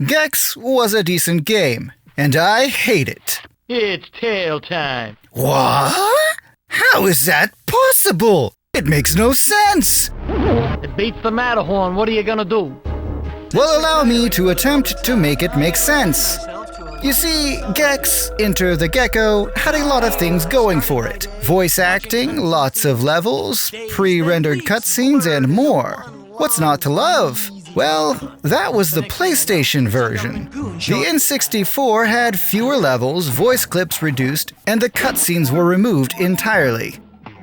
Gex was a decent game, and I hate it. It's tail time. What? How is that possible? It makes no sense. It beats the Matterhorn. What are you gonna do? Well, allow me to attempt to make it make sense. You see, Gex, Enter the Gecko, had a lot of things going for it. Voice acting, lots of levels, pre-rendered cutscenes, and more. What's not to love? Well, that was the PlayStation version. The N64 had fewer levels, voice clips reduced, and the cutscenes were removed entirely.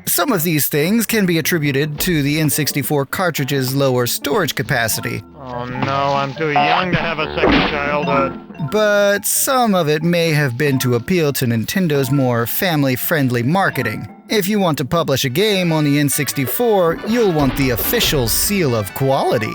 Some of these things can be attributed to the N64 cartridge's lower storage capacity. Oh no, I'm too young to have a second childhood. But some of it may have been to appeal to Nintendo's more family-friendly marketing. If you want to publish a game on the N64, you'll want the official seal of quality.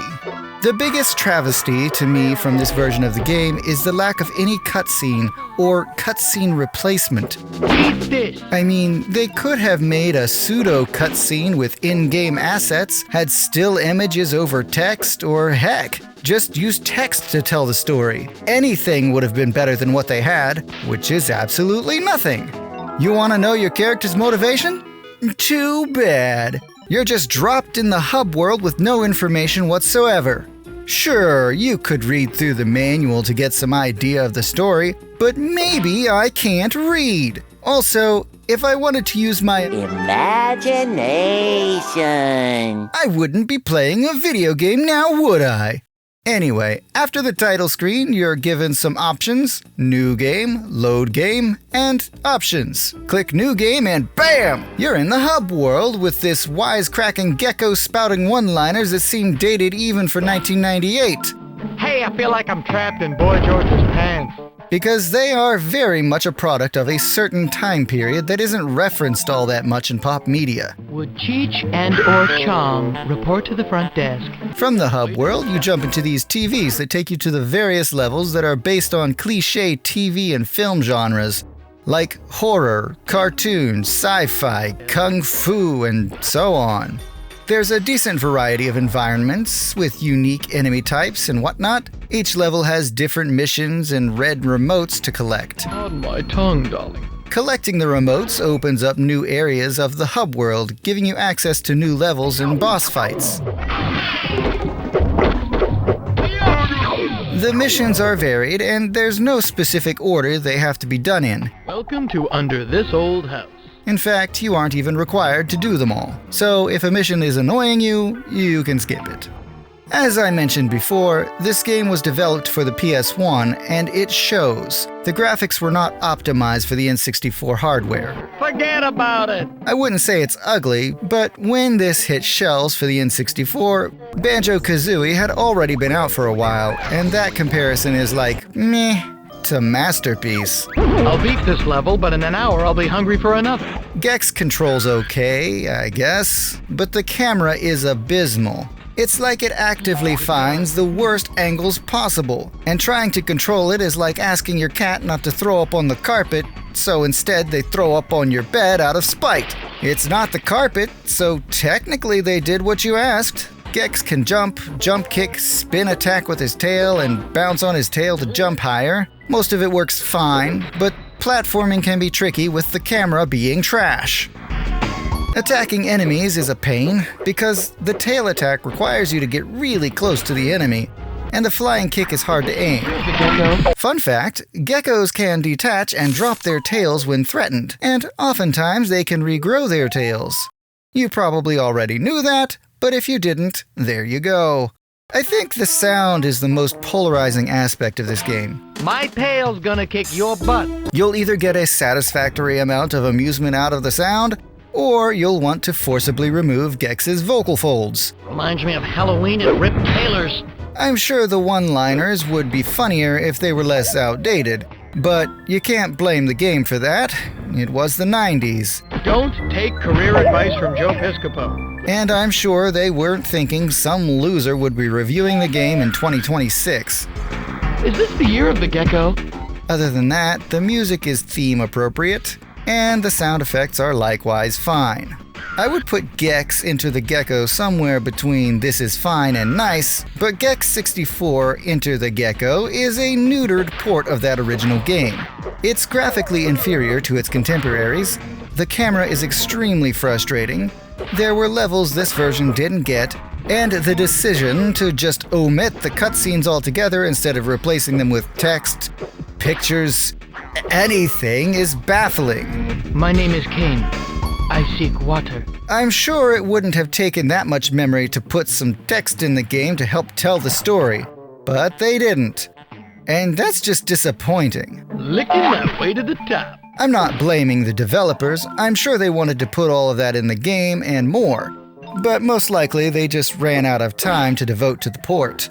The biggest travesty to me from this version of the game is the lack of any cutscene or cutscene replacement. Eat this! I mean, they could have made a pseudo cutscene with in-game assets, had still images over text, or heck, just use text to tell the story. Anything would have been better than what they had, which is absolutely nothing. You want to know your character's motivation? Too bad. You're just dropped in the hub world with no information whatsoever. Sure, you could read through the manual to get some idea of the story, but maybe I can't read. Also, if I wanted to use my imagination, I wouldn't be playing a video game now, would I? Anyway, after the title screen, you're given some options: New Game, Load Game, and Options. Click New Game and BAM! You're in the hub world with this wisecracking Gecko spouting one-liners that seem dated even for 1998. Hey, I feel like I'm trapped in Boy George's pants. Because they are very much a product of a certain time period that isn't referenced all that much in pop media. Would Cheech and or Chong report to the front desk? From the hub world, you jump into these TVs that take you to the various levels that are based on cliché TV and film genres, like horror, cartoon, sci-fi, kung fu, and so on. There's a decent variety of environments with unique enemy types and whatnot. Each level has different missions and red remotes to collect. On my tongue, darling. Collecting the remotes opens up new areas of the hub world, giving you access to new levels and boss fights. The missions are varied, and there's no specific order they have to be done in. Welcome to Under This Old House. In fact, you aren't even required to do them all. So if a mission is annoying you, you can skip it. As I mentioned before, this game was developed for the PS1, and it shows. The graphics were not optimized for the N64 hardware. Forget about it! I wouldn't say it's ugly, but when this hit shelves for the N64, Banjo-Kazooie had already been out for a while, and that comparison is like, meh, to Masterpiece. I'll beat this level, but in an hour I'll be hungry for another. Gex controls okay, I guess, but the camera is abysmal. It's like it actively finds the worst angles possible, and trying to control it is like asking your cat not to throw up on the carpet, so instead they throw up on your bed out of spite. It's not the carpet, so technically they did what you asked. Gex can jump kick, spin attack with his tail, and bounce on his tail to jump higher. Most of it works fine, but platforming can be tricky with the camera being trash. Attacking enemies is a pain, because the tail attack requires you to get really close to the enemy, and the flying kick is hard to aim. Fun fact, geckos can detach and drop their tails when threatened, and oftentimes they can regrow their tails. You probably already knew that, but if you didn't, there you go. I think the sound is the most polarizing aspect of this game. My tail's gonna kick your butt. You'll either get a satisfactory amount of amusement out of the sound, or you'll want to forcibly remove Gex's vocal folds. Reminds me of Halloween at Rip Taylor's. I'm sure the one-liners would be funnier if they were less outdated, but you can't blame the game for that. It was the 90s. Don't take career advice from Joe Piscopo. And I'm sure they weren't thinking some loser would be reviewing the game in 2026. Is this the year of the Gecko? Other than that, the music is theme appropriate, and the sound effects are likewise fine. I would put Gex into the Gecko somewhere between This Is Fine and Nice, but Gex 64 Enter the Gecko is a neutered port of that original game. It's graphically inferior to its contemporaries, the camera is extremely frustrating, there were levels this version didn't get, and the decision to just omit the cutscenes altogether instead of replacing them with text, pictures, anything is baffling. My name is Cain. I seek water. I'm sure it wouldn't have taken that much memory to put some text in the game to help tell the story, but they didn't. And that's just disappointing. Licking my way to the top. I'm not blaming the developers. I'm sure they wanted to put all of that in the game and more, but most likely they just ran out of time to devote to the port.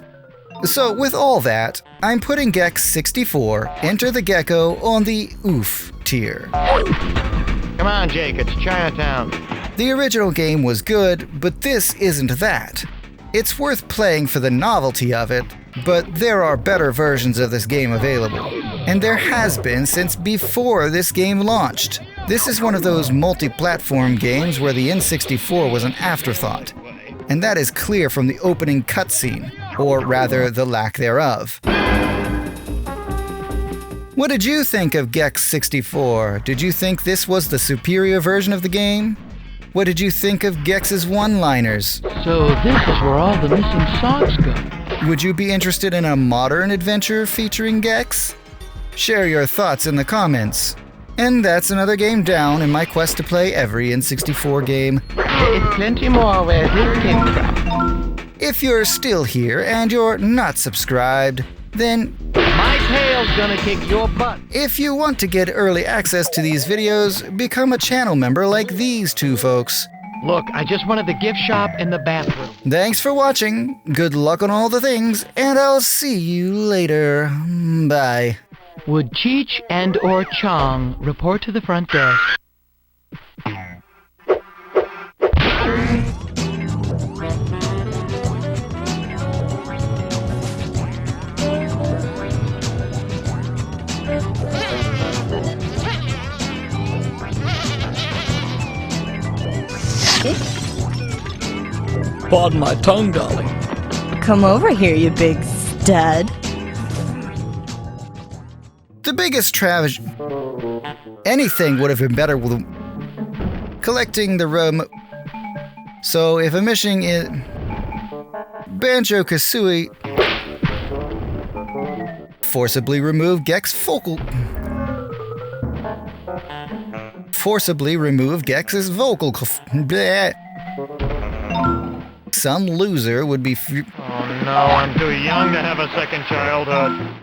So with all that, I'm putting Gex 64 Enter the Gecko on the oof tier. Come on, Jake, it's Chinatown. The original game was good, but this isn't that. It's worth playing for the novelty of it, but there are better versions of this game available. And there has been since before this game launched. This is one of those multi-platform games where the N64 was an afterthought. And that is clear from the opening cutscene, or rather the lack thereof. What did you think of Gex 64? Did you think this was the superior version of the game? What did you think of Gex's one-liners? So this is where all the missing songs go. Would you be interested in a modern adventure featuring Gex? Share your thoughts in the comments. And that's another game down in my quest to play every N64 game. There is plenty more where this came from. If you're still here and you're not subscribed, then My tail's gonna kick your butt. if you want to get early access to these videos, become a channel member like these two folks. Look, I just wanted the gift shop and the bathroom. Thanks for watching, good luck on all the things, and I'll see you later. Bye. Would Cheech and or Chong report to the front desk? Pardon my tongue, darling. Come over here, you big stud. The biggest tragedy. Anything would have been better with collecting the room. So if a mission is Banjo-Kazooie, forcibly remove Gex's vocal. Bleh. Some loser would be. Oh no, I'm too young to have a second childhood.